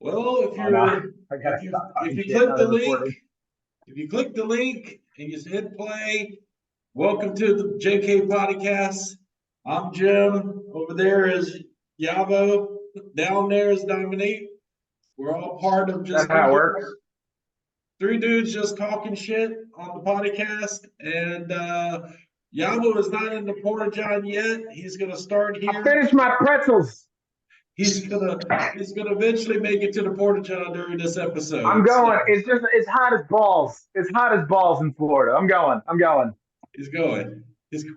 Well, if Oh no, you're I gotta stop if talking you shit click now the they're link, recording. if you click the link and you hit play, welcome to the JK Pottycast. I'm Jim. Over there is Yavo. Down there is Dominique. We're all part of That's just how it works. three dudes just talking shit on the podcast. And Yavo is not in the Porta John yet. He's gonna start I here. finished my pretzels. He's gonna eventually make it to the Porta John during this episode. I'm going. So It's hot as balls. It's hot as balls in Florida. I'm going. he's going.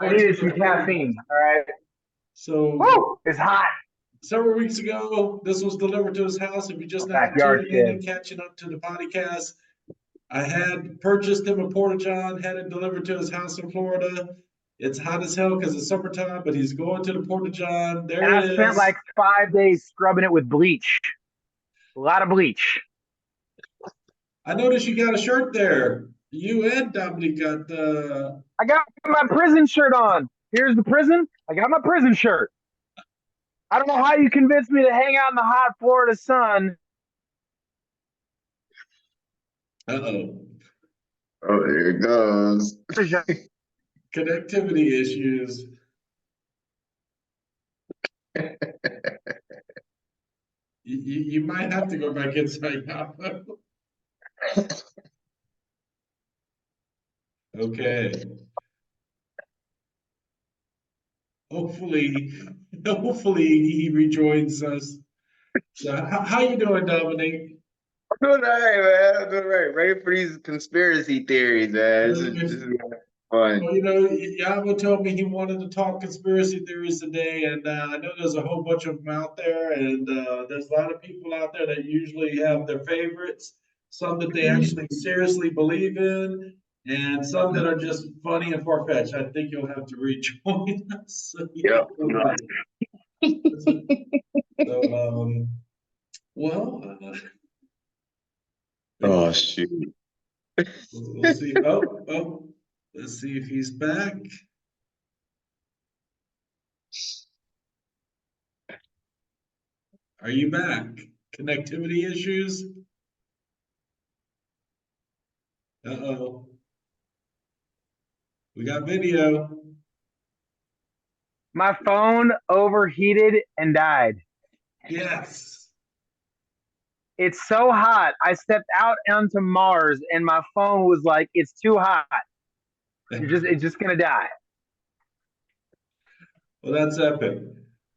I needed some caffeine. All right. So Woo! It's hot. several weeks ago, this was delivered to his house. If you just now Backyard tuning in shit. and catching up to the podcast, I had purchased him a Porta John, had it delivered to his house in Florida. It's hot as hell because it's summertime, but he's going to the Porta John. There And it I spent is. like 5 days scrubbing it with bleach. A lot of bleach. I noticed you got a shirt there. You and Dominic got the. I got my prison shirt on. Here's the prison. I got my prison shirt. I don't know how you convinced me to hang out in the hot Florida sun. Uh-oh. Oh, there it goes. Connectivity issues. You might have to go back inside now. Okay. Hopefully he rejoins us. So how you doing, Dominic? I'm doing all right, man. I'm doing all right. Ready for these conspiracy theories, man. This is fun. Well, Yavo told me he wanted to talk conspiracy theories today, and I know there's a whole bunch of them out there, and there's a lot of people out there that usually have their favorites, some that they actually seriously believe in, and some that are just funny and far-fetched. I think you'll have to rejoin us. Yep. So, well, Oh, shoot. we'll see. Oh, let's see if he's back. Are you back? Connectivity issues? Uh-oh. We got video. My phone overheated and died. Yes. It's so hot. I stepped out onto Mars and my phone was like, it's too hot. It's just gonna die. Well, that's epic.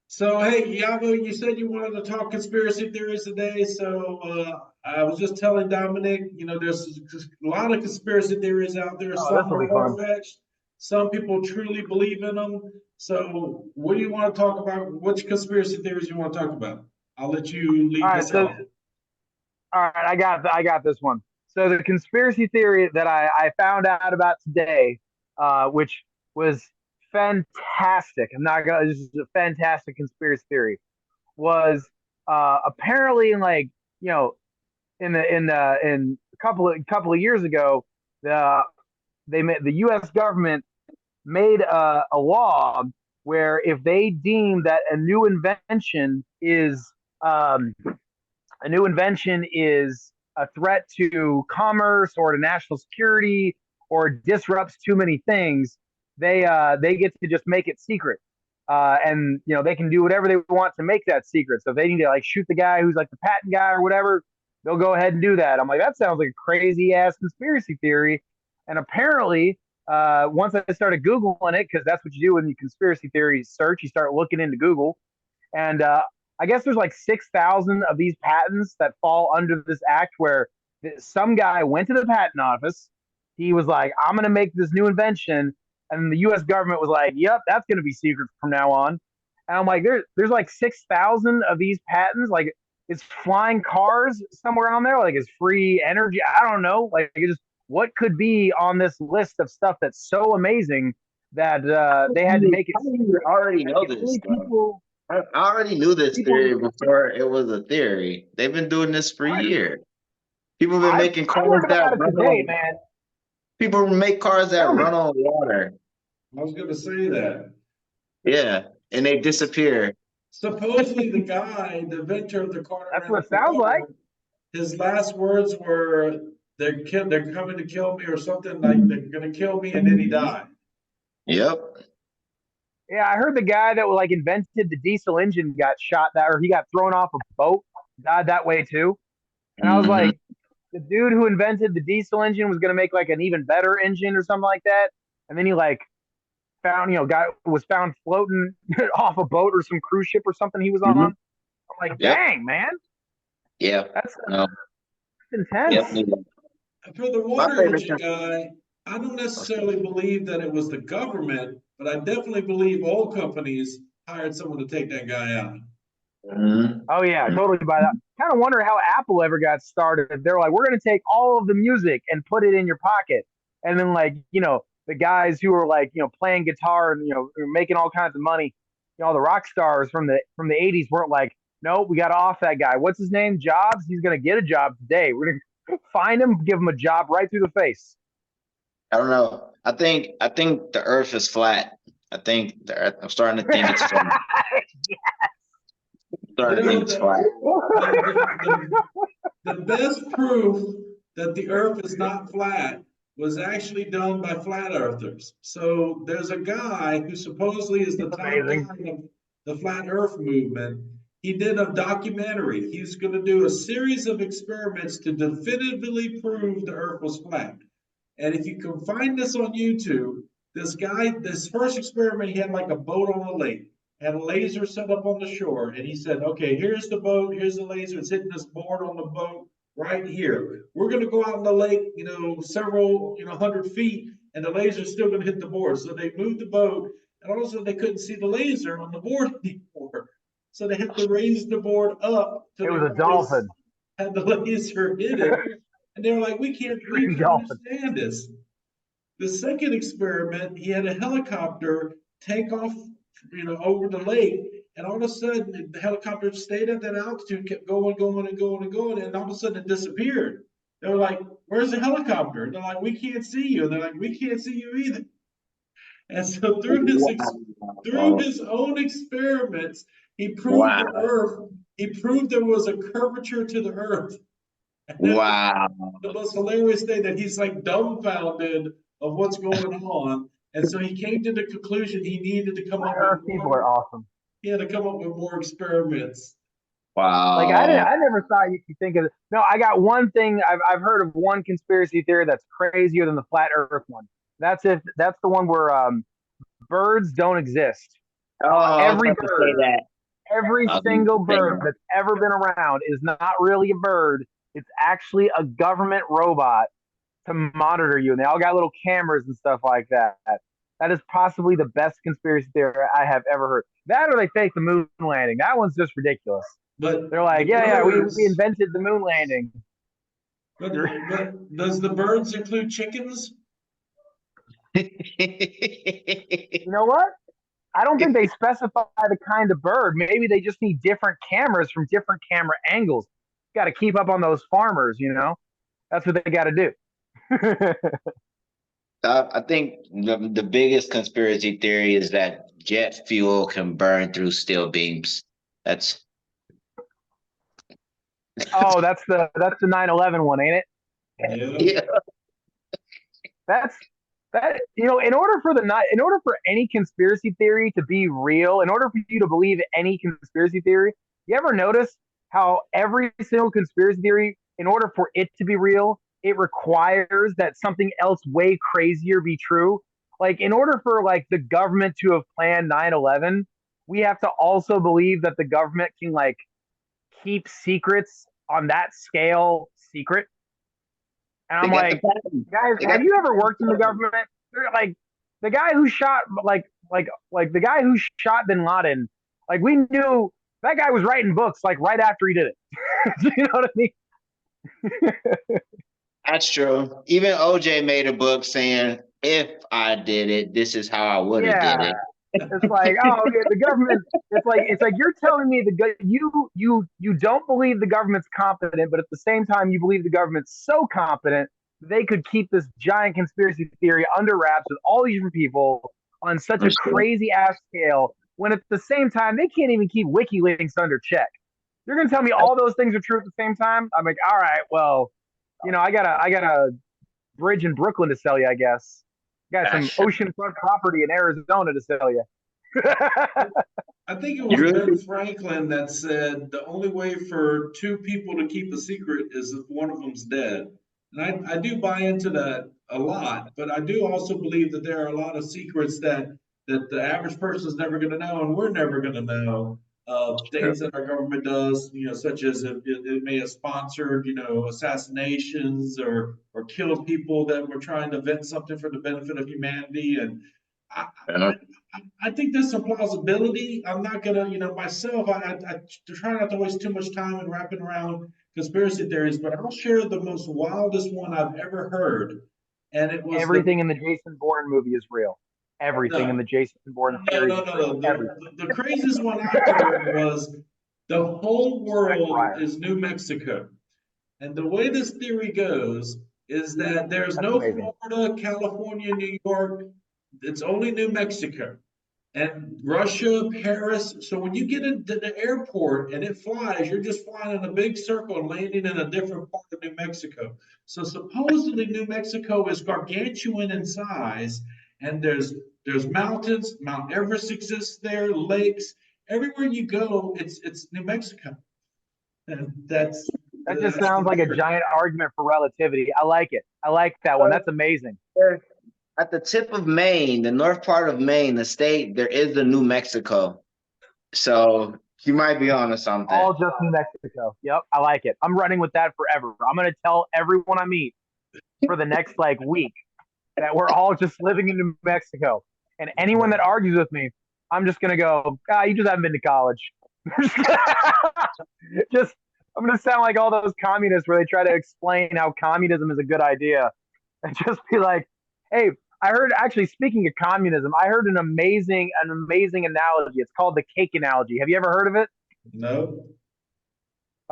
So, hey, Yavo, you said you wanted to talk conspiracy theories today. So, I was just telling Dominic, there's a lot of conspiracy theories out there. Oh, Some this will are be fun. far-fetched. Some people truly believe in them. So, what do you want to talk about? Which conspiracy theories you want to talk about? I'll let you lead this off. All right, I got this one. So the conspiracy theory that I found out about today, which was fantastic. I'm not gonna. This is a fantastic conspiracy theory. Was apparently in a couple of years ago, the U.S. government made a law where if they deem that a new invention is a threat to commerce or to national security or disrupts too many things, they get to just make it secret. And they can do whatever they want to make that secret. So if they need to like shoot the guy who's like the patent guy or whatever, they'll go ahead and do that. I'm like, that sounds like a crazy ass conspiracy theory. And apparently, once I started Googling it, because that's what you do when you conspiracy theories search, you start looking into Google. And I guess there's like 6,000 of these patents that fall under this act where some guy went to the patent office. He was like, I'm going to make this new invention. And the U.S. government was like, yep, that's going to be secret from now on. And I'm like, there's like 6,000 of these patents. Like, is flying cars somewhere on there? Like, is free energy? I don't know. Like, what could be on this list of stuff that's so amazing that they had to make it? I already know this stuff. I already knew this theory before it was a theory. They've been doing this for years. People have been making cars that run on, man. People make cars that run on water. I was going to say that. Yeah, and they disappear. Supposedly the inventor of the car. That's what it sounds like. his last words were, they're coming to kill me or something, like they're gonna kill me, and then he died. Yep. Yeah, I heard the guy that like invented the diesel engine got shot that, or he got thrown off a boat, died that way too. And I was Mm-hmm. like, the dude who invented the diesel engine was gonna make like an even better engine or something like that. And then he like found, was found floating off a boat or some cruise ship or something he was on. Mm-hmm. I'm like, Yep. dang, man, Yeah. that's No. intense. Yep. For the My water favorite. engine guy, I don't necessarily believe that it was the government, but I definitely believe oil companies hired someone to take that guy out. Mm-hmm. Oh yeah, totally buy that. Kind of wonder how Apple ever got started. They're like, we're gonna take all of the music and put it in your pocket, and then like the guys who are like playing guitar and making all kinds of money, all the rock stars from the '80s weren't like, no, we got to off that guy. What's his name? Jobs. He's gonna get a job today. We're gonna find him, give him a job right through the face. I don't know. I think the Earth is flat. I think the Earth. I'm starting to think it's flat. I'm starting to think it's flat. The best proof that the earth is not flat was actually done by flat earthers. So there's a guy who supposedly is the top guy of the flat earth movement. He did a documentary. He's going to do a series of experiments to definitively prove the earth was flat. And if you can find this on YouTube, this first experiment, he had like a boat on a lake, had a laser set up on the shore, and he said, okay, here's the boat, here's the laser, it's hitting this board on the boat right here. We're going to go out in the lake, several, 100 feet, and the laser's still going to hit the board. So they moved the boat, and also they couldn't see the laser on the board anymore. So they had to raise the board up to it was a dolphin. Had the laser hit it. And they were like, we can't understand this. The second experiment, he had a helicopter take off, over the lake, and all of a sudden the helicopter stayed at that altitude, kept going, going, and going, and going, and all of a sudden it disappeared. They were like, where's the helicopter? And they're like, we can't see you. And they're like, we can't see you either. And so through his own experiments, he proved the Earth. He proved there was a curvature to the Earth. Wow. The most hilarious thing that he's like dumbfounded of what's going on. And so he came to the conclusion he needed to come up with people are awesome. He had to come up with more experiments. Wow. Like I never thought you could think of it. No, I got one thing. I've heard of one conspiracy theory that's crazier than the flat Earth one. That's the one where birds don't exist. Every single bird that's ever been around is not really a bird. It's actually a government robot to monitor you, and they all got little cameras and stuff like that. That is possibly the best conspiracy theory I have ever heard. That or they fake the moon landing. That one's just ridiculous. But they're like, we invented the moon landing. But does the birds include chickens? You know what? I don't think they specify the kind of bird. Maybe they just need different cameras from different camera angles. Got to keep up on those farmers, That's what they got to do. I think the biggest conspiracy theory is that jet fuel can burn through steel beams. That's that's the 9/11 one, ain't it? Yeah. In order for any conspiracy theory to be real, in order for you to believe any conspiracy theory, you ever notice how every single conspiracy theory, in order for it to be real, it requires that something else way crazier be true? Like, in order for like the government to have planned 9/11, we have to also believe that the government can like keep secrets on that scale secret. And I'm like, guys, have you ever worked in the government? Like the guy who shot like the guy who shot bin Laden, like we knew that guy was writing books like right after he did it. You know what I mean? That's true. Even OJ made a book saying, if I did it, this is how I would have did it. It's like, the government. It's like you're telling me you don't believe the government's competent, but at the same time you believe the government's so competent they could keep this giant conspiracy theory under wraps with all these different people on such a crazy ass scale. When at the same time they can't even keep WikiLeaks under check. You're gonna tell me all those things are true at the same time? I'm like, all right, well, I got a bridge in Brooklyn to sell you, I guess. Got some oceanfront property in Arizona to sell you. I think it was Ben Franklin that said the only way for two people to keep a secret is if one of them's dead. And I do buy into that a lot, but I do also believe that there are a lot of secrets that the average person is never going to know, and we're never going to know. Things that our government does, such as it may have sponsored, assassinations or killed people that were trying to invent something for the benefit of humanity. And I, I think there's some plausibility. I'm not gonna, myself, I try not to waste too much time in wrapping around conspiracy theories, but I'll share the most wildest one I've ever heard. And it was everything in the Jason Bourne movie is real. Everything in the Jason Bourne series. No. The craziest one I heard was the whole world is New Mexico. And the way this theory goes is that there's no Florida, California, New York. It's only New Mexico and Russia, Paris. So when you get into the airport and it flies, you're just flying in a big circle and landing in a different part of New Mexico. So supposedly New Mexico is gargantuan in size, and there's mountains. Mount Everest exists there, lakes. Everywhere you go, it's New Mexico, and that just sounds like a giant argument for relativity. I like it. I like that one. That's amazing. At the tip of Maine, the north part of Maine, the state, there is the New Mexico. So you might be onto something. All just New Mexico. Yep, I like it. I'm running with that forever. I'm going to tell everyone I meet for the next week that we're all just living in New Mexico. And anyone that argues with me, I'm just going to go, you just haven't been to college. I'm going to sound like all those communists where they try to explain how communism is a good idea. And just be like, hey, I heard, actually, speaking of communism, I heard an amazing analogy. It's called the cake analogy. Have you ever heard of it? No.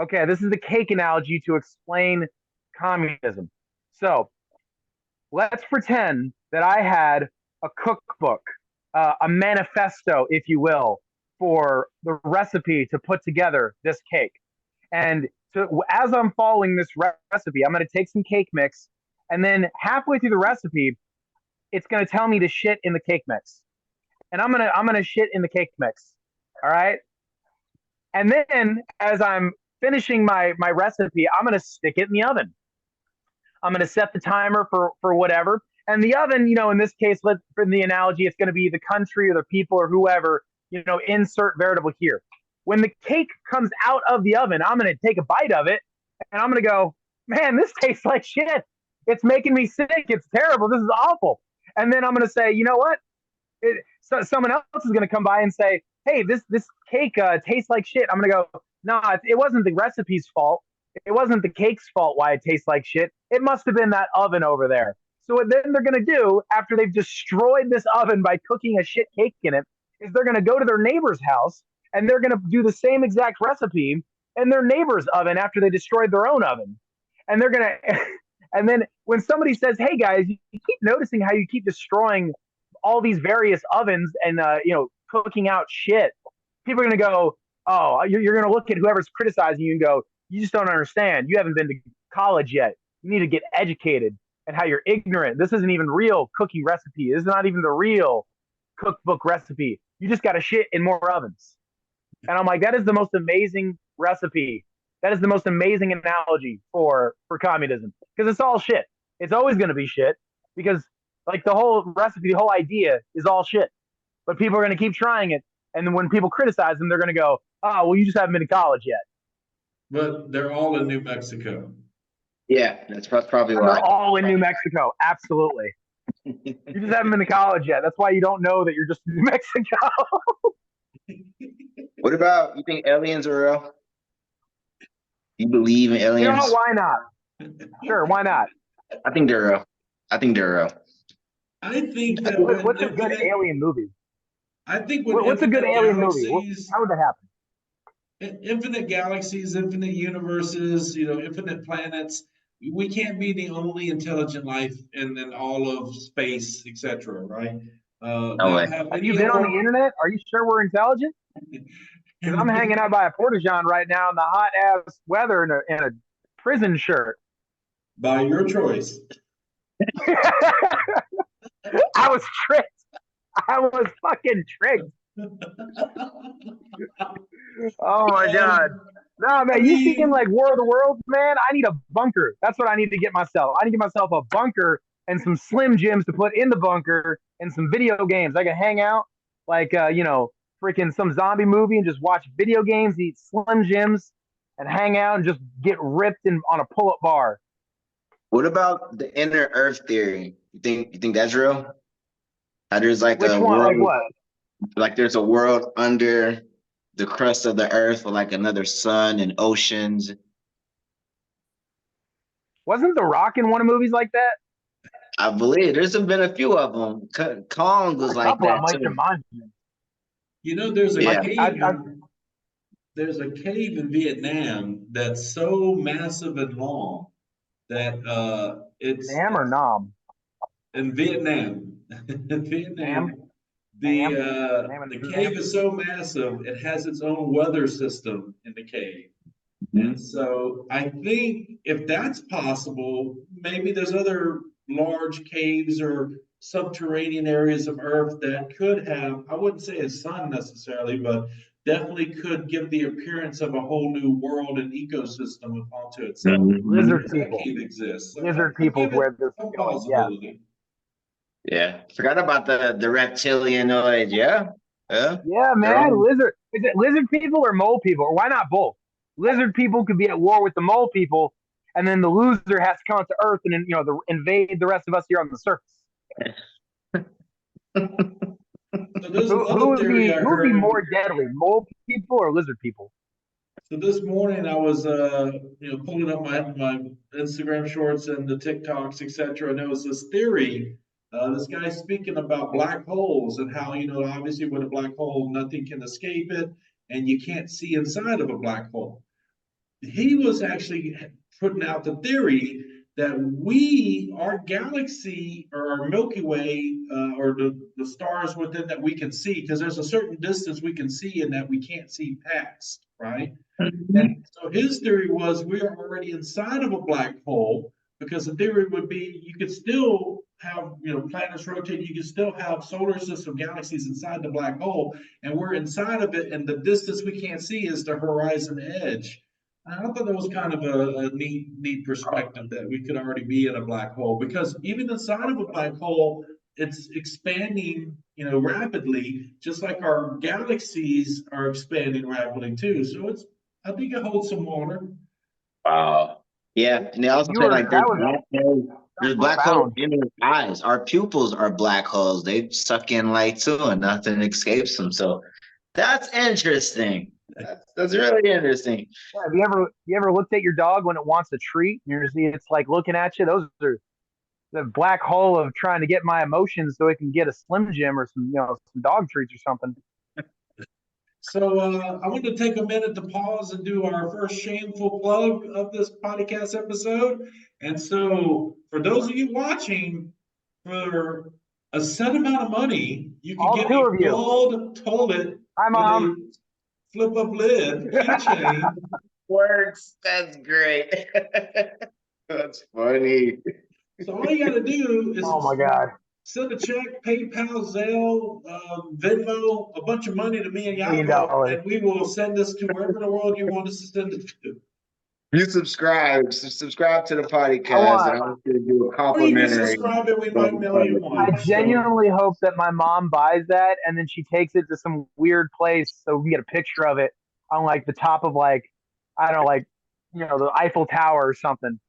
Okay, this is the cake analogy to explain communism. So let's pretend that I had a cookbook, a manifesto, if you will, for the recipe to put together this cake. And so as I'm following this recipe, I'm going to take some cake mix, and then halfway through the recipe, it's going to tell me to shit in the cake mix. And I'm going to shit in the cake mix. All right? And then as I'm finishing my recipe, I'm going to stick it in the oven. I'm going to set the timer for whatever. And the oven, in this case, for the analogy, it's going to be the country or the people or whoever, insert variable here. When the cake comes out of the oven, I'm going to take a bite of it and I'm going to go, man, this tastes like shit. It's making me sick. It's terrible. This is awful. And then I'm going to say, you know what? Someone else is going to come by and say, hey, this cake tastes like shit. I'm going to go, no, it wasn't the recipe's fault. It wasn't the cake's fault why it tastes like shit. It must have been that oven over there. So what then they're going to do after they've destroyed this oven by cooking a shit cake in it is they're going to go to their neighbor's house and they're going to do the same exact recipe in their neighbor's oven after they destroyed their own oven. And they're going to, and then when somebody says, hey guys, you keep noticing how you keep destroying all these various ovens and, cooking out shit, people are going to go, oh, you're going to look at whoever's criticizing you and go, you just don't understand. You haven't been to college yet. You need to get educated and how you're ignorant. This isn't even real cookie recipe. This is not even the real cookbook recipe. You just got to shit in more ovens. And I'm like, that is the most amazing recipe. That is the most amazing analogy for communism, because it's all shit. It's always going to be shit because like the whole recipe, the whole idea is all shit. But people are going to keep trying it. And then when people criticize them, they're going to go, oh, well, you just haven't been to college yet. But they're all in New Mexico. Yeah, that's probably why. They're all in New Mexico. Absolutely. You just haven't been to college yet. That's why you don't know that you're just in New Mexico. What about, you think aliens are real? You believe in aliens? Why not? Sure, why not? I think they're real. I think that what's a good alien movie? I think what's a good alien movie? How would that happen? Infinite galaxies, infinite universes, infinite planets. We can't be the only intelligent life in all of space, etc. Right? No way. Have you been on the internet? Are you sure we're intelligent? Because I'm hanging out by a porta-john right now in the hot ass weather in a prison shirt. By your choice. I was tricked. I was fucking tricked. Oh my god. No, man, you seem like War of the Worlds, man. I need a bunker. That's what I need to get myself. I need to get myself a bunker and some Slim Jims to put in the bunker and some video games. I can hang out like freaking some zombie movie and just watch video games, eat Slim Jims, and hang out and just get ripped on a pull-up bar. What about the inner Earth theory? You think that's real? How there's like Which a one? world, Like what? like there's a world under the crust of the Earth with like another sun and oceans. Wasn't The Rock in one of the movies like that? I believe there's been a few of them. Kong was A like couple that of them too. remind me. There's a Yeah. cave. There's a cave in Vietnam that's so massive and long that it's Nam or Nom? in Vietnam. In Vietnam, Nam? Nam? Nam the and cave Nam? is so massive it has its own weather system in the cave. And so I think if that's possible, maybe there's other large caves or subterranean areas of Earth that could have, I wouldn't say a sun necessarily, but definitely could give the appearance of a whole new world and ecosystem onto itself. Lizard That people. cave exists. So Lizard I people's give it where this is some going. Yeah. possibility. Yeah. Forgot about the reptilianoid. Yeah. Yeah. Yeah, They're man. all Lizard. Is it lizard people or mole people? Or why not both? Lizard people could be at war with the mole people, and then the loser has to come to Earth and invade the rest of us here on the surface. So there's Who another theory I who would be heard. more deadly, mole people or lizard people? So this morning I was pulling up my Instagram shorts and the TikToks, etc. And there was this theory, this guy speaking about black holes and how, obviously with a black hole, nothing can escape it and you can't see inside of a black hole. He was actually putting out the theory that our galaxy or our Milky Way or the stars within that we can see, because there's a certain distance we can see and that we can't see past, right? And so his theory was we are already inside of a black hole, because the theory would be you could still have planets rotating, you could still have solar system galaxies inside the black hole, and we're inside of it, and the distance we can't see is the horizon edge. I thought that was kind of a neat perspective that we could already be in a black hole, because even inside of a black hole, it's expanding, rapidly, just like our galaxies are expanding rapidly too. So I think it holds some water. Wow. Yeah. And they also say like That was there's black holes profound. in our eyes. Our pupils are black holes. They suck in light too, and nothing escapes them. So that's interesting. That's really interesting. Yeah, have you ever looked at your dog when it wants a treat? It's like looking at you. Those are the black hole of trying to get my emotions so it can get a Slim Jim or some dog treats or something. So I want to take a minute to pause and do our first shameful plug of this podcast episode. And so for those of you watching, for a set amount of money, you can All get two a of you. gold toilet Hi, with Mom. a flip up lid keychain. Works. That's great. That's funny. So all you got to do is Oh my God. send a check, PayPal, Zelle, Venmo, a bunch of money to me and $1 Yapo, million. and we will send this to wherever in the world you want us to send it to. You subscribe to the podcast, want- and I'm going to do a Or you can complimentary. subscribe and we might mail you one. I genuinely hope that my mom buys that and then she takes it to some weird place so we can get a picture of it on like the top of the Eiffel Tower or something.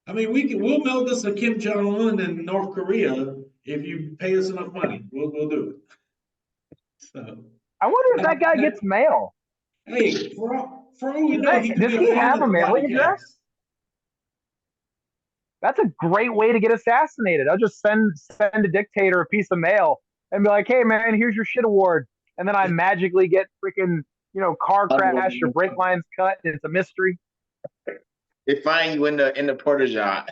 I mean, we'll mail this to Kim Jong-un in North Korea if you pay us enough money. We'll do it. So I wonder if that guy gets mail. hey, for all we know, Does he have a mailing address? That's a great way to get assassinated. I'll just send a dictator a piece of mail and be like, "Hey, man, here's your shit award," and then I magically get freaking car crash or brake lines cut, and it's a mystery. They find you in the porta-john.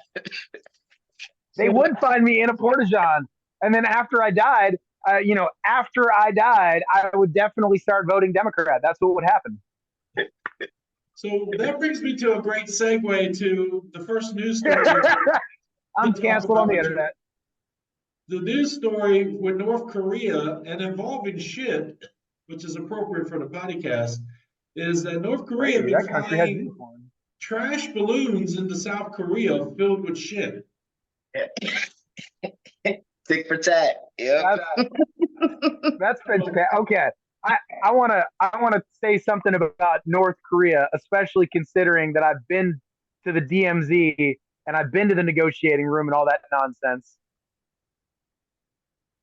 They would find me in a porta-john, and then after I died, after I died, I would definitely start voting Democrat. That's what would happen. So that brings me to a great segue to the first news story. I'm canceled on the internet. The news story with North Korea and involving shit, which is appropriate for the podcast, is that North Korea That country has flying trash balloons into South Korea filled with shit. Tick for tat. Yep. That's fantastic. Okay. I wanna say something about North Korea, especially considering that I've been to the DMZ and I've been to the negotiating room and all that nonsense.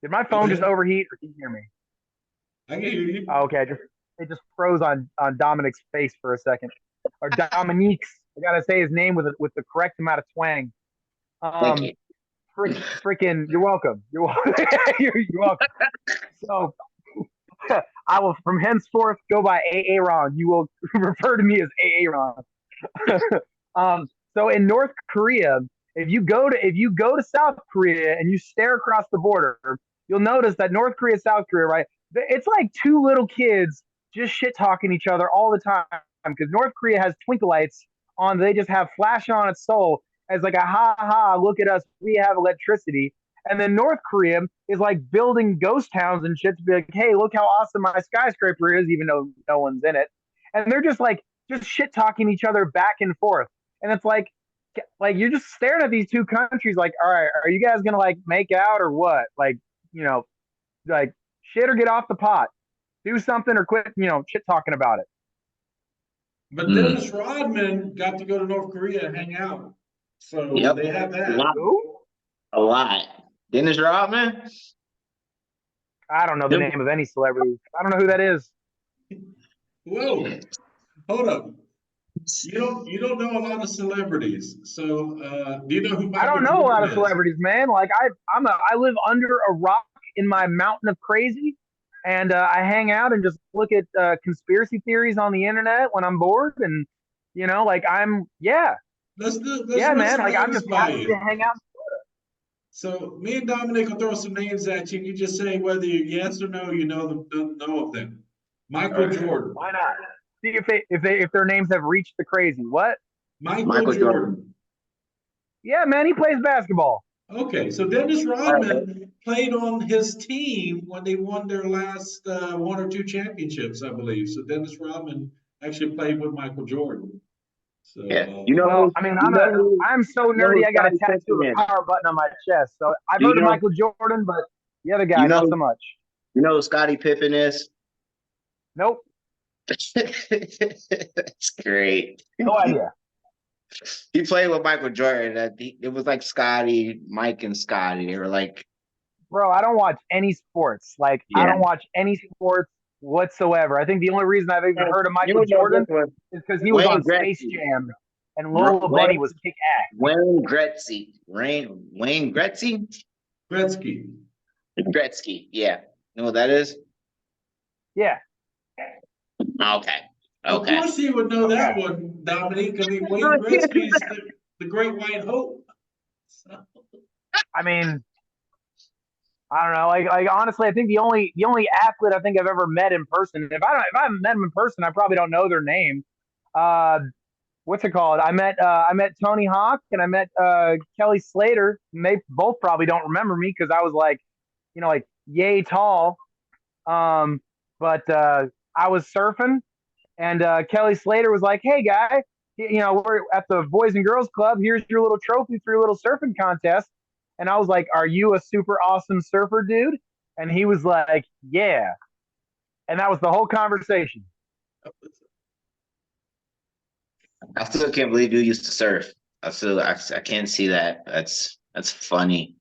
Did my phone just overheat, or can you hear me? I can hear you. Oh, okay, it just froze on Dominic's face for a second, or Dominique's. I gotta say his name with the correct amount of twang. Thank you. Freaking, you're welcome. You're welcome. You're welcome. So, I will from henceforth go by Aaron. You will refer to me as Aaron. So in North Korea, if you go to South Korea and you stare across the border, you'll notice that North Korea, South Korea, right? It's like two little kids just shit talking each other all the time, because North Korea has twinkle lights on. They just have flashing on its soul as like a ha ha, look at us, we have electricity. And then North Korea is like building ghost towns and shit to be like, hey, look how awesome my skyscraper is, even though no one's in it. And they're just shit talking each other back and forth. And it's like you're just staring at these two countries like, all right, are you guys gonna like make out or what? Like, like shit or get off the pot. Do something or quit, shit talking about it. But Dennis Rodman got to go to North Korea and hang out. So they have that. A lot. Dennis Rodman? I don't know the name of any celebrity. I don't know who that is. Whoa. Hold up. You don't know a lot of celebrities. So do you know who Michael I don't know Jordan a lot of is? celebrities, man. Like I live under a rock in my mountain of crazy, and I hang out and just look at conspiracy theories on the internet when I'm bored, and Let's man. Like I'm just happy to hang out. So me and Dominic will throw some names at you. You just say whether you yes or no, you know of them. Michael Jordan. Why not? See if their names have reached the crazy. What? Michael Jordan. Yeah, man, he plays basketball. Okay, so Dennis Rodman played on his team when they won their last one or two championships, I believe. So Dennis Rodman actually played with Michael Jordan. So, I'm so nerdy. I got a tattoo of a power button on my chest. So I've heard of Michael Jordan, but the other guy, not so much. You know who Scottie Pippen is? Nope. That's great. No idea. He played with Michael Jordan. It was like Scotty, Mike, and Scotty. They were like, bro, I don't watch any sports. I don't watch any sports whatsoever. I think the only reason I've even heard of Michael Jordan is because he was on Space Jam and Lola Bunny was kick ass. Wayne Gretzky. Wayne Gretzky? Gretzky, yeah. You know what that is? Yeah. Okay. Of course he would know that one, Dominique. I mean, Wayne Gretzky's the Great White Hope. So. I mean, I don't know. Like honestly, I think the only athlete I think I've ever met in person. If I haven't met them in person, I probably don't know their name. What's it called? I met Tony Hawk and I met Kelly Slater. And they both probably don't remember me because I was like yay tall. But I was surfing, and Kelly Slater was like, "Hey guy, we're at the Boys and Girls Club. Here's your little trophy for your little surfing contest." And I was like, "Are you a super awesome surfer, dude?" And he was like, "Yeah." And that was the whole conversation. I still can't believe you used to surf. I can't see that. That's funny.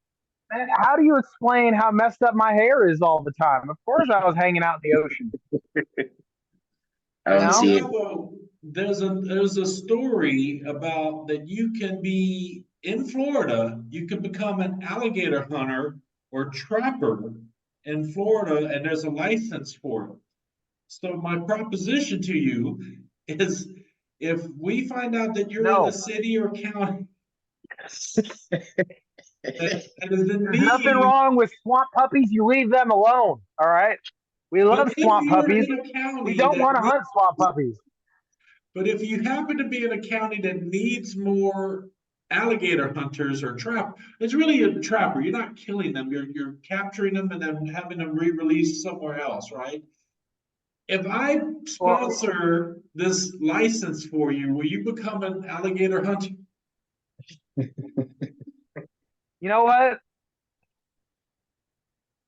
Man, how do you explain how messed up my hair is all the time? Of course I was hanging out in the ocean. I don't see it. There's a story about that you can be in Florida, you can become an alligator hunter or trapper in Florida, and there's a license for it. So my proposition to you is if we find out that you're in the city or county. There's nothing wrong with swamp puppies. You leave them alone. All right. We love swamp puppies. We don't want to hunt swamp puppies. But if you happen to be in a county that needs more alligator hunters or it's really a trapper. You're not killing them. You're capturing them and then having them re-released somewhere else, right? If I sponsor this license for you, will you become an alligator hunter? You know what?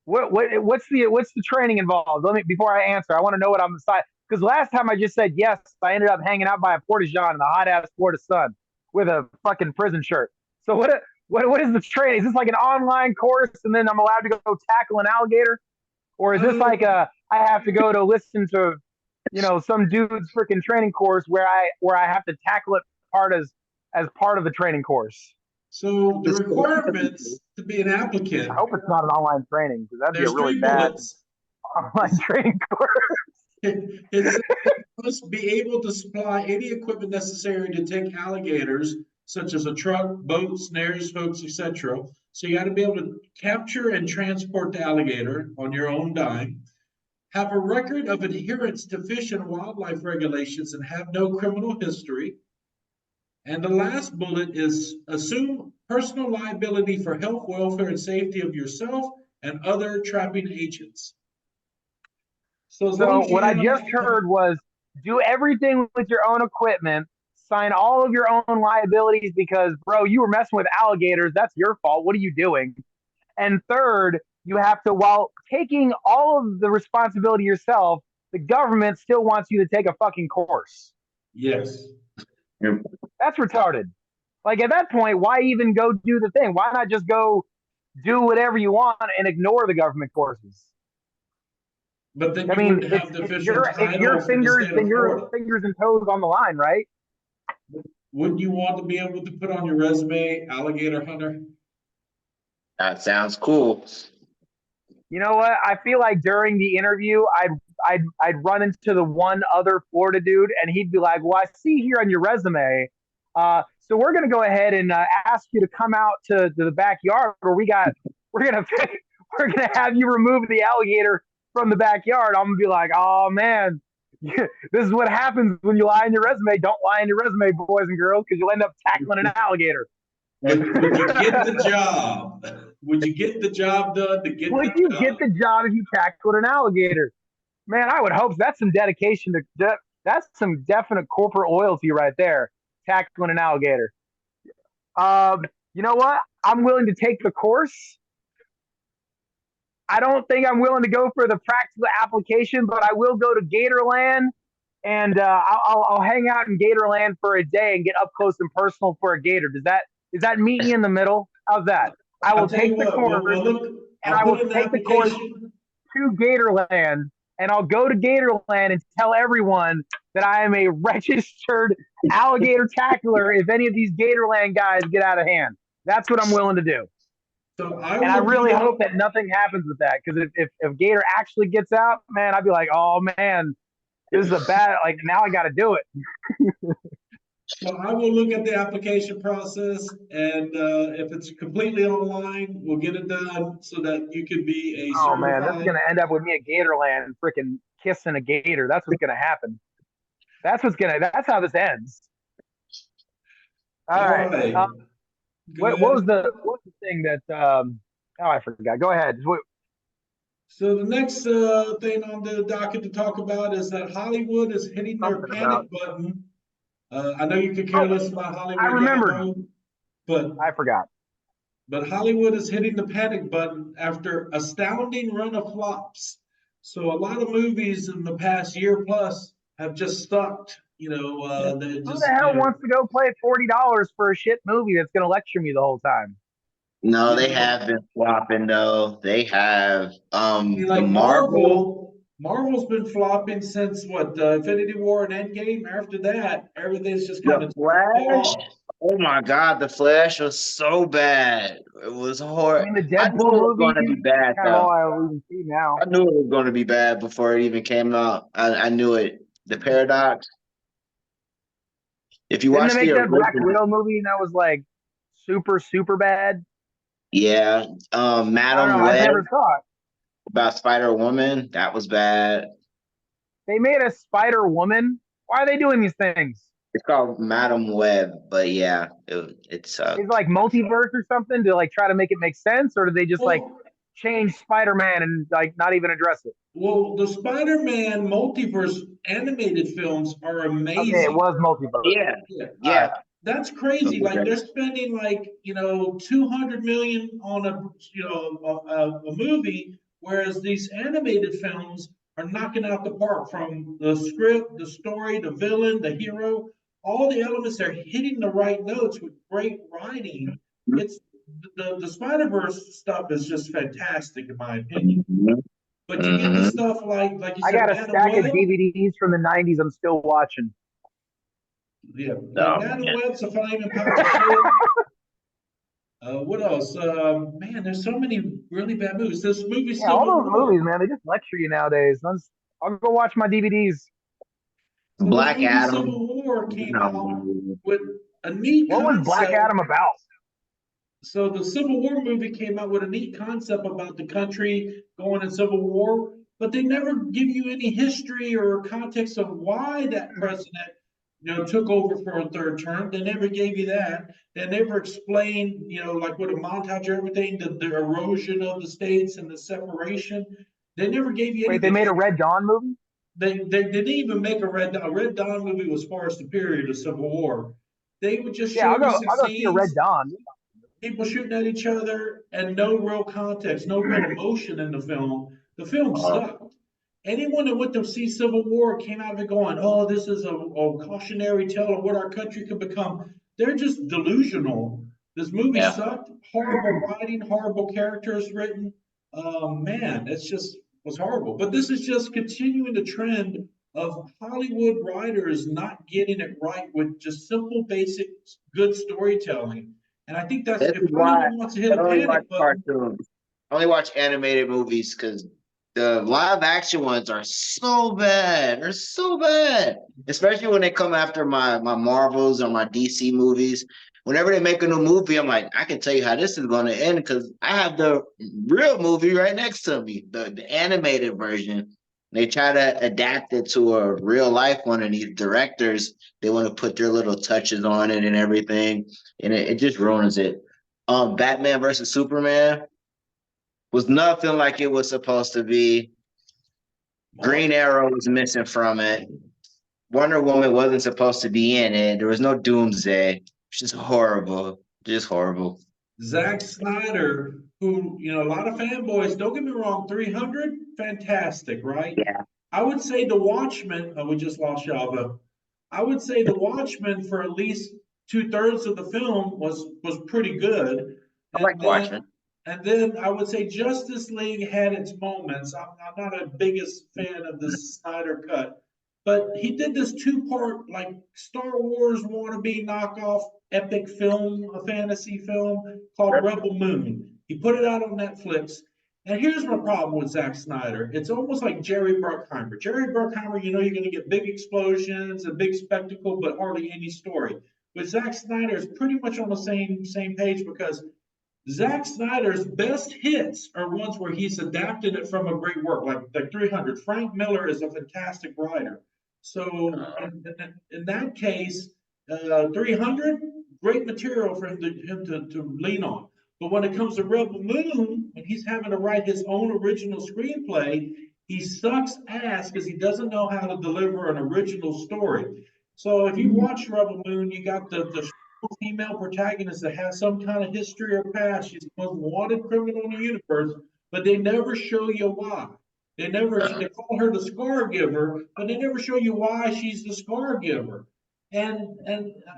What's the training involved? Before I answer, I want to know what I'm deciding. Because last time I just said yes, I ended up hanging out by a porta-john in the hot ass Florida sun with a fucking prison shirt. So what is the training? Is this like an online course and then I'm allowed to go tackle an alligator? Or is this like I have to go to listen to, some dude's freaking training course where I have to tackle it as part of the training course? So the requirements to be an applicant. I hope it's not an online training because that'd be a really bad online training course. It must be able to supply any equipment necessary to take alligators, such as a truck, boat, snares, hooks, etc. So you got to be able to capture and transport the alligator on your own dime, have a record of adherence to fish and wildlife regulations, and have no criminal history. And the last bullet is assume personal liability for health, welfare, and safety of yourself and other trapping agents. So what I just heard was do everything with your own equipment, sign all of your own liabilities because, bro, you were messing with alligators. That's your fault. What are you doing? And third, you have to, while taking all of the responsibility yourself, the government still wants you to take a fucking course. Yes. That's retarded. Like at that point, why even go do the thing? Why not just go do whatever you want and ignore the government courses? But then it's your fingers and toes on the line, right? Wouldn't you want to be able to put on your resume, alligator hunter? That sounds cool. You know what? I feel like during the interview, I'd run into the one other Florida dude, and he'd be like, "Well, I see here on your resume, so we're gonna go ahead and ask you to come out to the backyard where we're gonna have you remove the alligator from the backyard." I'm gonna be like, "Oh man, this is what happens when you lie in your resume. Don't lie in your resume, boys and girls, because you'll end up tackling an alligator." Would you get the job? Would you get the job done to get Would you get the job if you tackled an alligator? Man, I would hope so. That's some dedication that's some definite corporate loyalty right there. Tackling an alligator. You know what? I'm willing to take the course. I don't think I'm willing to go for the practical application, but I will go to Gatorland and I'll hang out in Gatorland for a day and get up close and personal for a gator. Does that meet me in the middle? How's that? I will take the course and I will take the course to Gatorland and I'll go to Gatorland and tell everyone that I am a registered alligator tackler if any of these Gatorland guys get out of hand. That's what I'm willing to do. So I really hope that nothing happens with that because if Gator actually gets out, man, I'd be like, oh man, this is a bad. Like now I got to do it. So I will look at the application process, and if it's completely online, we'll get it done so that you can be a certified. Oh man, this is gonna end up with me at Gatorland and freaking kissing a gator. That's what's gonna happen. That's how this ends. All right. What was the thing that? I forgot. Go ahead. So the next thing on the docket to talk about is that Hollywood is hitting their panic button. I know you could care less about Hollywood. I remembered, but I forgot. But Hollywood is hitting the panic button after astounding run of flops. So a lot of movies in the past year plus have just sucked. Who the hell wants to go pay $40 for a shit movie that's going to lecture me the whole time? No, they have been flopping though. They have like the Marvel's been flopping since Infinity War and Endgame. After that, everything's just kind of Flash. Oh my God, the Flash was so bad. It was horrible. I mean, the Deadpool movie was going to be bad. All I even see now. I knew it was going to be bad before it even came out. I knew it. The Paradox. If you watch that Black Widow movie that was like super, super bad? Yeah. I don't Madam know. I Web never saw it. about Spider-Woman. That was bad. They made a Spider Woman. Why are they doing these things? It's called Madam Web, but yeah, it Is it sucked. like multiverse or something to like try to make it make sense, or do they just like Well, change Spider Man and like not even address it? well, the Spider-Man multiverse animated films are Okay, it amazing. was multiverse. Yeah, Yeah, All right. yeah. that's crazy. Like they're spending like 200 million on a movie, whereas these animated films are knocking out the park from the script, the story, the villain, the hero, all the elements. They're hitting the right notes with great writing. It's the Spider Verse stuff is just fantastic in my opinion. Mhm. But you get the Mhm. stuff like you I said, got a Madam stack of Web. DVDs from the '90s. I'm still watching. Yeah, like Oh Madam man. Web's a flaming pile of shit. What else? Man, there's so many really bad movies. This movie Yeah, all Civil those movies, War. man, they just lecture you nowadays. I'll go watch my DVDs. So this Black movie Adam. Civil War came out No. with a neat What was Black concept. Adam about? So the Civil War movie came out with a neat concept about the country going in civil war, but they never give you any history or context of why that president, took over for a third term. They never gave you that. They never explained, like with a montage of everything, the erosion of the states and the separation. They never gave you Wait, they anything. made a Red Dawn movie? They didn't even make a Red Dawn movie was far superior to Civil War. They would just Yeah, show you some I'll go see a Red scenes, Dawn. people shooting at each other, and no real context, no real emotion in the film. The film Uh, sucked. Anyone that went to see Civil War came out of it going, "Oh, this is a cautionary tale of what our country could become." They're just delusional. This movie yeah. sucked. Horrible writing, horrible characters written. Man, it's just was horrible. But this is just continuing the trend of Hollywood writers not getting it right with just simple, basic, good storytelling. And I think that's This if is why Hollywood wants to hit I a only watch panic button. cartoons. I only watch animated movies because the live action ones are so bad. They're so bad. Especially when they come after my Marvels or my DC movies. Whenever they make a new movie, I'm like, I can tell you how this is going to end because I have the real movie right next to me, the animated version. They try to adapt it to a real life one, and these directors, they want to put their little touches on it and everything, and it just ruins it. Batman versus Superman was nothing like it was supposed to be. Green Arrow was missing from it. Wonder Woman wasn't supposed to be in it. There was no Doomsday. It's just horrible. Just horrible. Zack Snyder, who, a lot of fanboys, don't get me wrong, 300, fantastic, right? Yeah, I would say The Watchmen, we just lost Shava. I would say The Watchmen for at least two-thirds of the film was pretty good. I And like then Watchmen. and then I would say Justice League had its moments. I'm not a biggest fan of the Snyder cut, but he did this two-part like Star Wars wannabe knockoff epic film, a fantasy film called Rebel Moon. He put it out on Netflix. And here's my problem with Zack Snyder. It's almost like Jerry Bruckheimer. Jerry Bruckheimer, you're going to get big explosions and big spectacle, but hardly any story. But Zack Snyder is pretty much on the same page because Zack Snyder's best hits are ones where he's adapted it from a great work, like 300. Frank Miller is a fantastic writer. So in that case, 300, great material for him to lean on. But when it comes to Rebel Moon, and he's having to write his own original screenplay, he sucks ass because he doesn't know how to deliver an original story. So if you watch Rebel Moon, you got the female protagonist that has some kind of history or past. She's the most wanted criminal in the universe, but they never show you why. They call her the scar giver, but they never show you why she's the scar giver. And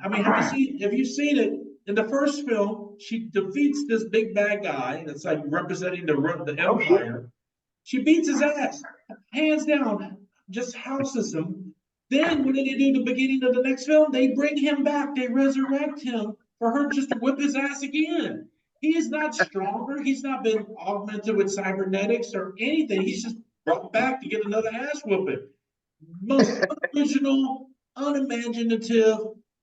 I mean, have you seen it? In the first film, she defeats this big bad guy that's like representing the empire. She beats his ass, hands down, just houses him. Then, what do they do in the beginning of the next film? They bring him back, they resurrect him for her just to whip his ass again. He is not stronger. He's not been augmented with cybernetics or anything. He's just brought back to get another ass whooping. Most unoriginal, unimaginative,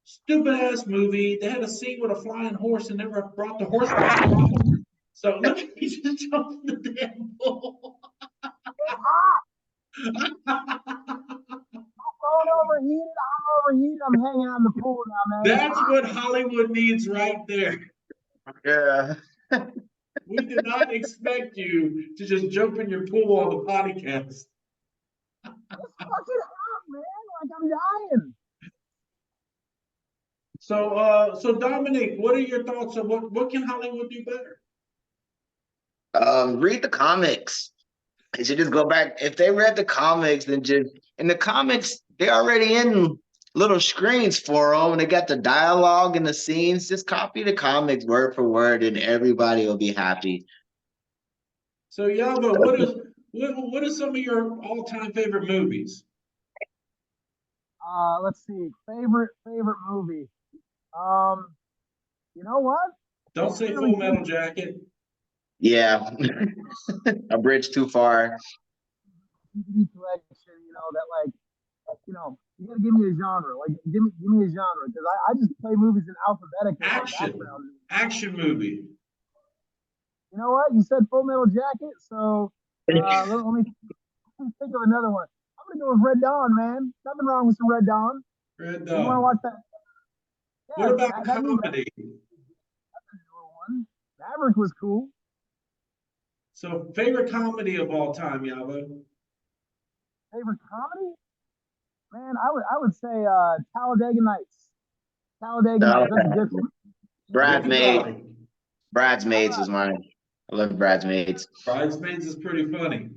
stupid ass movie. They had a scene with a flying horse and never brought the horse back. So look, he just jumped in the damn pool. I'm overheated. I'm hanging out in the pool now, man. That's what Hollywood needs right there. Yeah. We did not expect you to just jump in your pool on the podcast. It's fucking hot, man. Like I'm dying. So Dominic, what are your thoughts on what can Hollywood do better? Read the comics. They should just go back. If they read the comics, then just in the comics, they're already in little screens for them, and they got the dialogue and the scenes. Just copy the comics word for word, and everybody will be happy. So Yava, what are some of your all-time favorite movies? Let's see. Favorite movie. You know what? Don't say Full Metal Jacket. Yeah, a bridge too far. DVD collection, that like, you gotta give me a genre. Like, give me a genre because I just play movies in alphabetical background. Action movie. You know what? You said Full Metal Jacket, so let me think of another one. I'm gonna go with Red Dawn, man. Nothing wrong with some Red Dawn. Red Dawn. You want to watch that? Yeah, what about comedy? That's a newer one. Maverick was cool. So favorite comedy of all time, Yava? Favorite comedy? Man, I would say Talladega Nights. Talladega Nights. That's a good one. Bridesmaids was mine. I love Bridesmaids. Bridesmaids is pretty funny.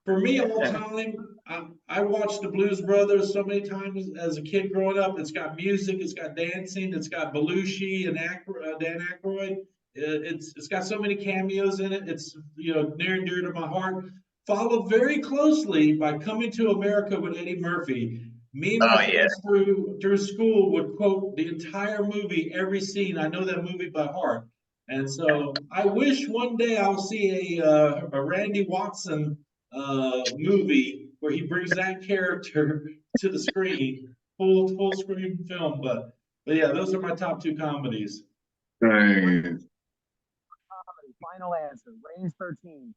For me, all time, I watched the Blues Brothers so many times as a kid growing up. It's got music, it's got dancing, it's got Belushi and Dan Aykroyd. It's got so many cameos in it. It's near and dear to my heart. Followed very closely by Coming to America with Eddie Murphy. Me and my friends through school would quote the entire movie, every scene. I know that movie by heart. And so I wish one day I'll see a Randy Watson movie where he brings that character to the screen, full screen film. But yeah, those are my top two comedies. Comedy, final answer, Range 13.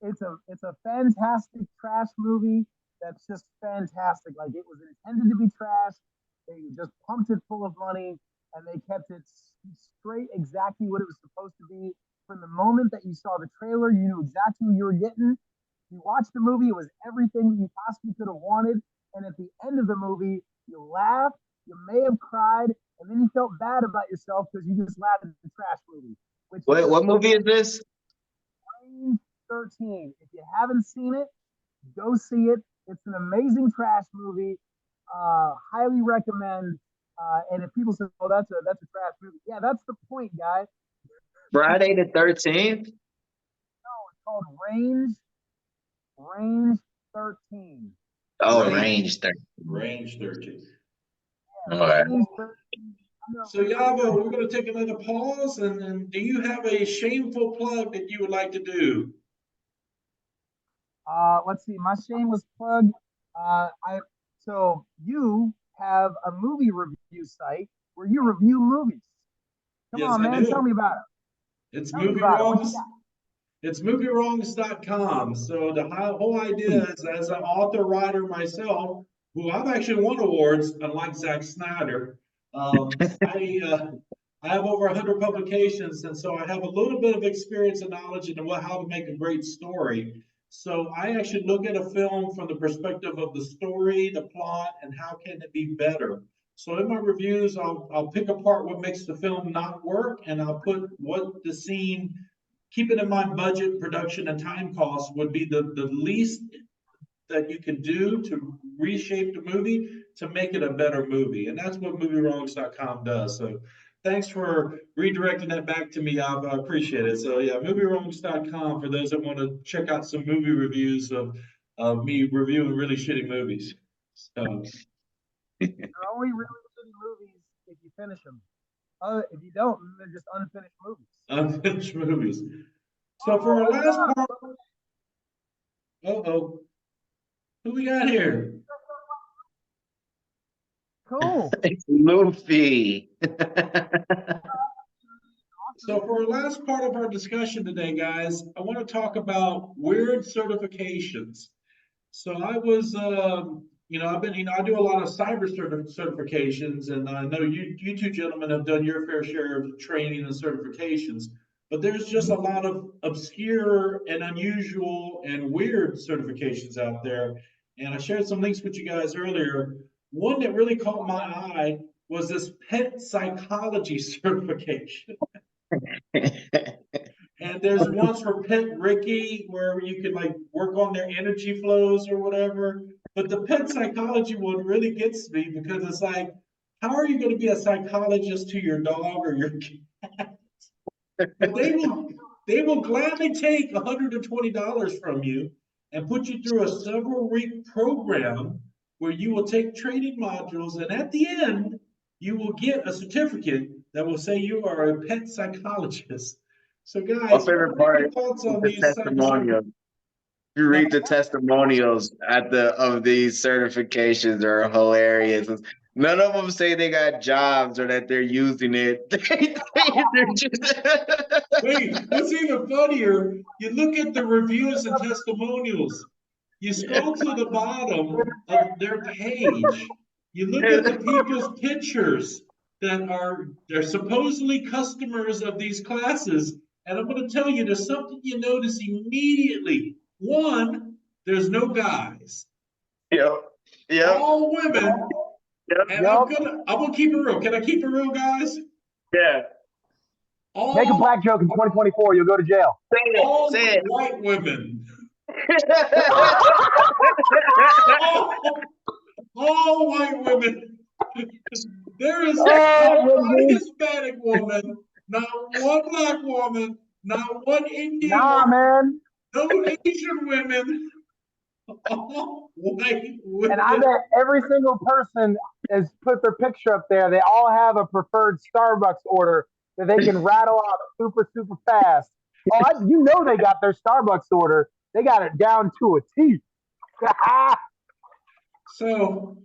It's a fantastic trash movie that's just fantastic. Like, it was intended to be trash. They just pumped it full of money, and they kept it straight exactly what it was supposed to be. From the moment that you saw the trailer, you knew exactly what you were getting. You watched the movie, it was everything that you possibly could have wanted. And at the end of the movie, you laughed, you may have cried, and then you felt bad about yourself because you just laughed at the trash movie. Wait, what movie is this? Range 13. If you haven't seen it, go see it. It's an amazing trash movie. Highly recommend. And if people say, "Oh, that's a trash movie," yeah, that's the point, guy. Friday the 13th. No, it's called Range 13. Oh, Range 13. Range 13. Yeah, okay. So Yava, we're going to take another pause, and do you have a shameful plug that you would like to do? Let's see. My shameless plug. So you have a movie review site where you review movies. Come on, man, tell me about it. It's Movie Wrongs. It's moviewrongs.com. So the whole idea is, as an author writer myself, who I've actually won awards, unlike Zack Snyder. I have over 100 publications, and so I have a little bit of experience and knowledge in how to make a great story. So I actually look at a film from the perspective of the story, the plot, and how can it be better. So in my reviews, I'll pick apart what makes the film not work, and I'll put what the scene, keeping in mind budget, production, and time costs, would be the least that you can do to reshape the movie to make it a better movie. And that's what moviewrongs.com does. So thanks for redirecting that back to me. I appreciate it. So yeah, moviewrongs.com for those that want to check out some movie reviews of me reviewing really shitty movies. So they're only really shitty movies if you finish them. If you don't, they're just unfinished movies. Unfinished movies. So for our last part, who we got here? Cool. It's Luffy. So for our last part of our discussion today, guys, I want to talk about weird certifications. So I was, I've been, I do a lot of certifications, and I know you two gentlemen have done your fair share of training and certifications. But there's just a lot of obscure and unusual and weird certifications out there. And I shared some links with you guys earlier. One that really caught my eye was this pet psychology certification. And there's ones for Pet Ricky where you can like work on their energy flows or whatever. But the pet psychology one really gets me because it's like, how are you going to be a psychologist to your dog or your cat? But they will gladly take $120 from you and put you through a several week program where you will take training modules, and at the end, you will get a certificate that will say you are a pet psychologist. So, My guys, favorite what are part your thoughts is on the these testimonial. You read the testimonials of these certifications are hilarious. None of them say they got jobs or that they're using it. They're just Wait, what's even funnier, you look at the reviews and testimonials. You scroll to the bottom of their page. You look at the people's pictures they're supposedly customers of these classes. And I'm going to tell you, there's something you notice immediately. One, there's no guys. Yep. Yep. All women. Yep. And I'm gonna keep it real. Can I keep it real, guys? Yeah. Make a black joke in 2024, you'll go to jail. All Say it. white women. all white women. There is not one Hispanic woman, not one black woman, not one Indian woman, man. no Asian women, all white women. And I bet every single person has put their picture up there. They all have a preferred Starbucks order that they can rattle off super, super fast. You know they got their Starbucks order. They got it down to a T. So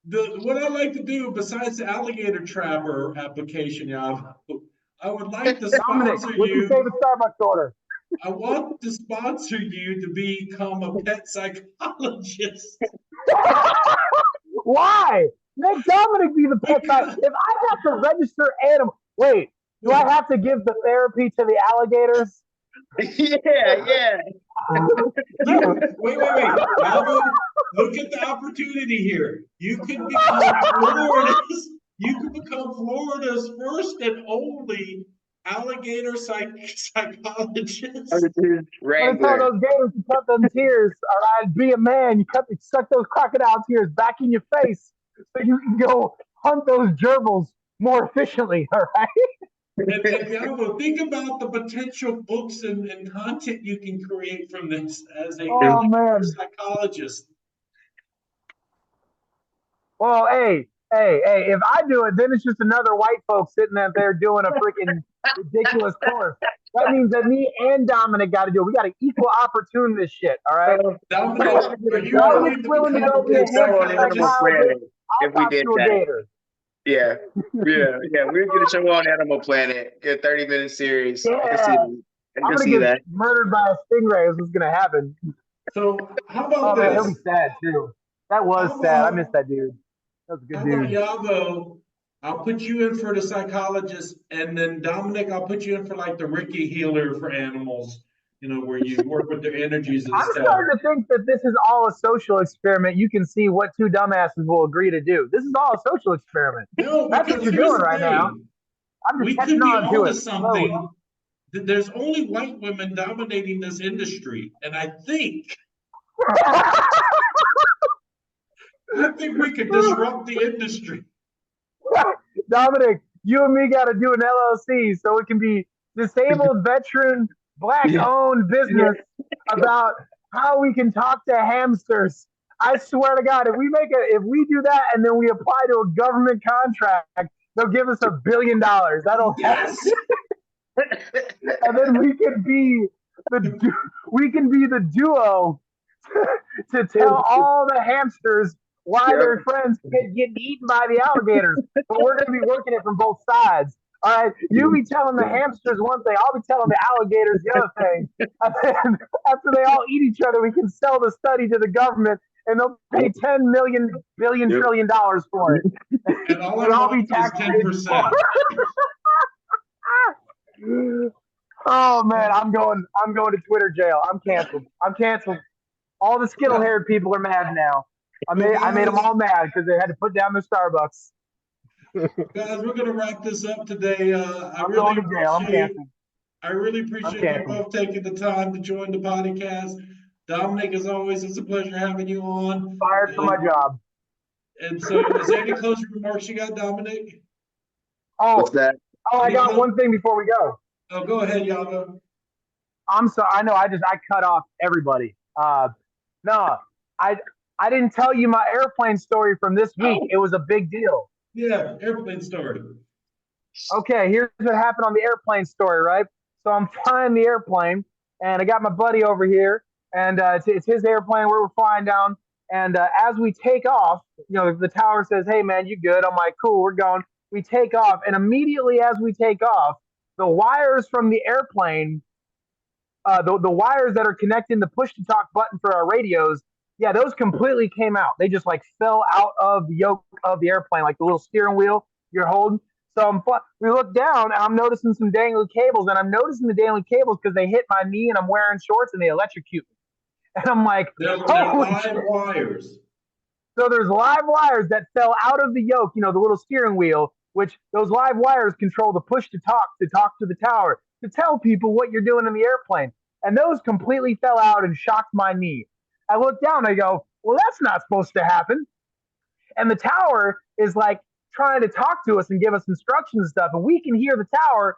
what I like to do besides the alligator trapper application, I would like to sponsor what's your favorite Starbucks order? I want to sponsor you to become a pet psychologist. Why? Make Dominic be the pet psychologist. If I have to register animal, wait, do I have to give the therapy to the alligators? Yeah. Wait. Alvin, look at the opportunity here. You can become Florida's first and only alligator psychologist. Right. Tell those gators to cut them tears. All right, be a man. You suck those crocodile tears back in your face so you can go hunt those gerbils more efficiently. All right. And Galvo, think about the potential books and content you can create from this as a psychologist. Well, hey, if I do it, then it's just another white folks sitting out there doing a freaking ridiculous course. That means that me and Dominic got to do it. We got to equal opportune this shit, all right? Dominic, are you willing to go be a Animal Planet if we did that? Gator. Yeah. We're gonna show on Animal Planet, a 30-minute series. Yeah. I'm gonna get murdered by a stingray. Is what's gonna happen. So how about this? He'll be sad too. That was sad. I missed that dude. That was a good dude. Yavo, I'll put you in for the psychologist, and then Dominic, I'll put you in for like the Ricky healer for animals. Where you work with their energies and stuff. I'm starting to think that this is all a social experiment. You can see what two dumbasses will agree to do. This is all a social experiment. No, that's what you're doing right now. I'm just catching on to it. Something. There's only white women dominating this industry, and I think we could disrupt the industry. Dominic, you and me got to do an LLC so it can be disabled veteran Black-owned business about how we can talk to hamsters. I swear to God, if we do that and then we apply to a government contract, they'll give us $1 billion. Yes. And then we can be the duo to tell all the hamsters why their friends get eaten by the alligators. But we're going to be working it from both sides. All right, you be telling the hamsters one thing, I'll be telling the alligators the other thing. And then after they all eat each other, we can sell the study to the government, and they'll pay $10 million for it. And all We'll I all be want is taxpaid. 10%. Oh man, I'm going to Twitter jail. I'm canceled. All the skittle-haired people are mad now. I made them all mad because they had to put down their Starbucks. Guys, we're gonna wrap this up today. I'm going to jail. I'm canceled. I really appreciate you both taking the time to join the podcast. Dominic, as always, it's a pleasure having you on. Fired from my job. And so, is there any closing remarks you got, Dominic? What's that? I got one thing before we go. Oh, go ahead, Yago. I'm sorry. I know. I cut off everybody. No, I didn't tell you my airplane story from this week. It was a big deal. Yeah, airplane story. Okay, here's what happened on the airplane story, right? So I'm flying the airplane, and I got my buddy over here, and it's his airplane where we're flying down. And as we take off, the tower says, "Hey, man, you good?" I'm like, "Cool, we're going." We take off, and immediately as we take off, the wires from the airplane, the wires that are connecting the push-to-talk button for our radios, yeah, those completely came out. They just like fell out of the yoke of the airplane, like the little steering wheel you're holding. So we look down, and I'm noticing some dangly cables, and I'm noticing the dangly cables because they hit my knee, and I'm wearing shorts, and they electrocute me. And I'm like, they're live wires. So there's live wires that fell out of the yoke, the little steering wheel, which those live wires control the push to talk to the tower, to tell people what you're doing in the airplane. And those completely fell out and shocked my knee. I look down, I go, well, that's not supposed to happen. And the tower is like trying to talk to us and give us instructions and stuff. And we can hear the tower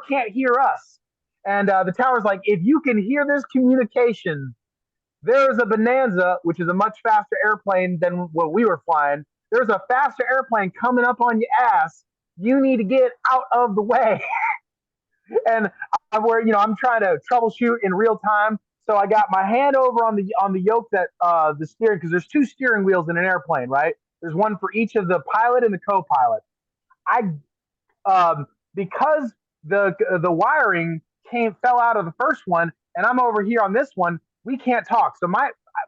can't hear us. And the tower's like, if you can hear this communication, there's a Bonanza, which is a much faster airplane than what we were flying. There's a faster airplane coming up on your ass. You need to get out of the way. And I'm trying to troubleshoot in real time. So I got my hand over on the yoke that the steering, because there's two steering wheels in an airplane, right? There's one for each of the pilot and the co-pilot. Because the wiring fell out of the first one, and I'm over here on this one, we can't talk. So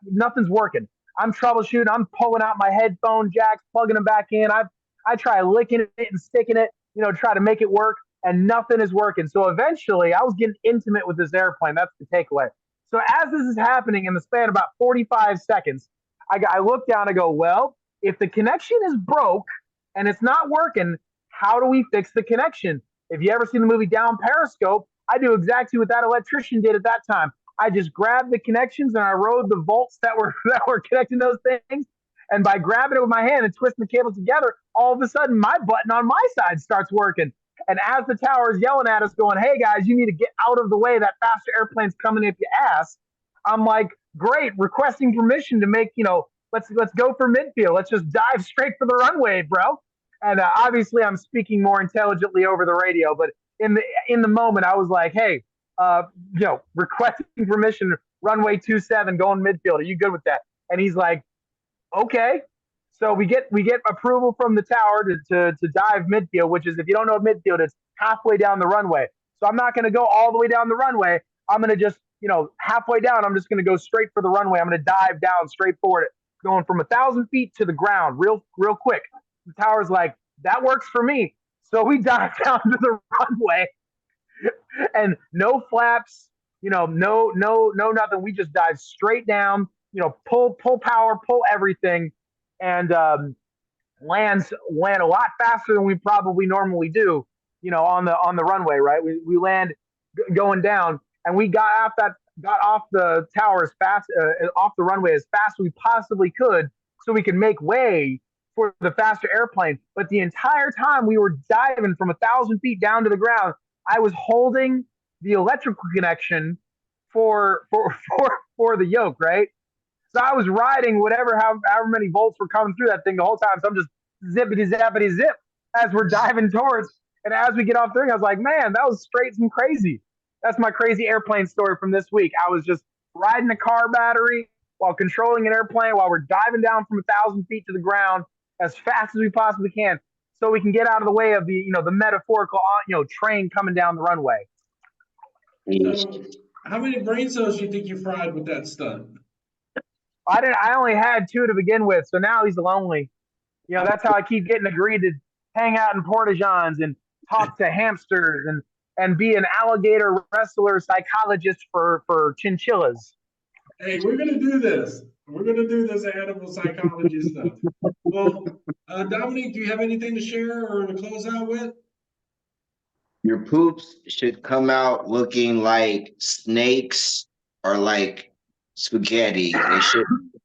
nothing's working. I'm troubleshooting. I'm pulling out my headphone jacks, plugging them back in. I try licking it and sticking it, try to make it work, and nothing is working. So eventually, I was getting intimate with this airplane. That's the takeaway. So as this is happening in the span of about 45 seconds, I look down. I go, well, if the connection is broke and it's not working, how do we fix the connection? If you ever seen the movie Down Periscope, I do exactly what that electrician did at that time. I just grabbed the connections and I rode the bolts that were connecting those things. And by grabbing it with my hand and twisting the cables together, all of a sudden my button on my side starts working. And as the tower is yelling at us, going, "Hey guys, you need to get out of the way. That faster airplane's coming up your ass." I'm like, "Great, requesting permission to make, let's go for midfield. Let's just dive straight for the runway, bro." And obviously, I'm speaking more intelligently over the radio, but in the moment, I was like, "Hey, requesting permission, runway 27, going midfield. Are you good with that?" And he's like, "Okay." So we get approval from the tower to dive midfield, which is, if you don't know midfield, it's halfway down the runway. So I'm not going to go all the way down the runway. I'm going to just, halfway down, I'm just going to go straight for the runway. I'm going to dive down straight for it, going from 1,000 feet to the ground real quick. The tower's like, "That works for me." So we dive down to the runway, and no flaps, no nothing. We just dive straight down, pull power, pull everything, and land a lot faster than we probably normally do, on the runway, right? We land going down, and we got off the tower as fast, off the runway as fast as we possibly could, so we could make way for the faster airplane. But the entire time we were diving from 1,000 feet down to the ground, I was holding the electrical connection for the yoke, right? So I was riding however many volts were coming through that thing the whole time. So I'm just zippity zappity zip as we're diving towards. And as we get off the ring, I was like, man, that was straight and crazy. That's my crazy airplane story from this week. I was just riding a car battery while controlling an airplane while we're diving down from 1,000 feet to the ground as fast as we possibly can. so we can get out of the way of the metaphorical train coming down the runway. So, how many brain cells do you think you fried with that stunt? I only had 2 to begin with, so now he's lonely. That's how I keep getting agreed to hang out in porta-johns and talk to hamsters and be an alligator wrestler psychologist for chinchillas. Hey, we're gonna do this. We're gonna do this animal psychology stuff. Well, Dominique, do you have anything to share or to close out with? Your poops should come out looking like snakes or like spaghetti.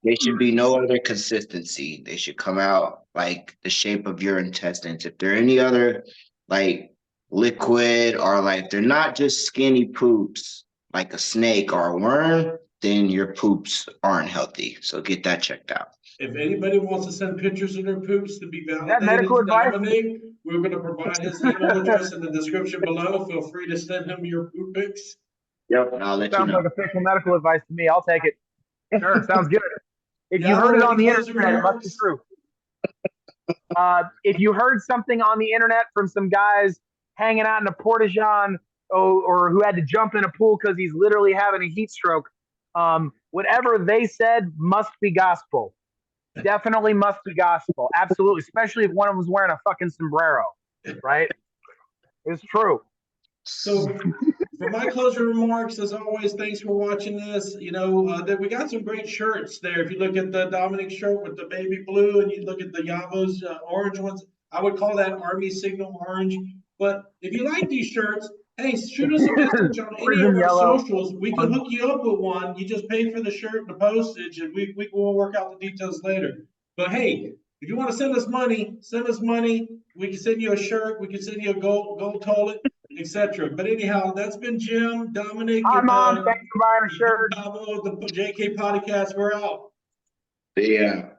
They should be no other consistency. They should come out like the shape of your intestines. If they're any other like liquid or like they're not just skinny poops like a snake or a worm, then your poops aren't healthy. So get that checked out. If anybody wants to send pictures of their poops to be validated, that medical advice? Dominic, we're going to provide his email address in the description below. Feel free to send him your poop pics. Yep, I'll let Sounds you know. like official medical advice to me. I'll take it. Sure, sounds good. If you Y'all heard it have on any the closing internet, it must be remarks? true. If you heard something on the internet from some guys hanging out in a porta-john or who had to jump in a pool because he's literally having a heat stroke, whatever they said must be gospel. Definitely must be gospel. Absolutely. Especially if one of them was wearing a fucking sombrero, right? It's true. So, for my closing remarks, as always, thanks for watching this. That we got some great shirts there. If you look at the Dominic shirt with the baby blue, and you look at the Yavo's orange ones, I would call that Army Signal orange. But if you like these shirts, hey, shoot us a message on any of our socials. We can hook you up with one. You just pay for the shirt and the postage, and we will work out the details later. But hey, if you want to send us money, send us money. We can send you a shirt. We can send you a gold toilet, etc. But anyhow, that's been Jim, Dominic, Hi, and Mom. Thanks for buying a shirt. the JK Pottycast. We're out. Yeah.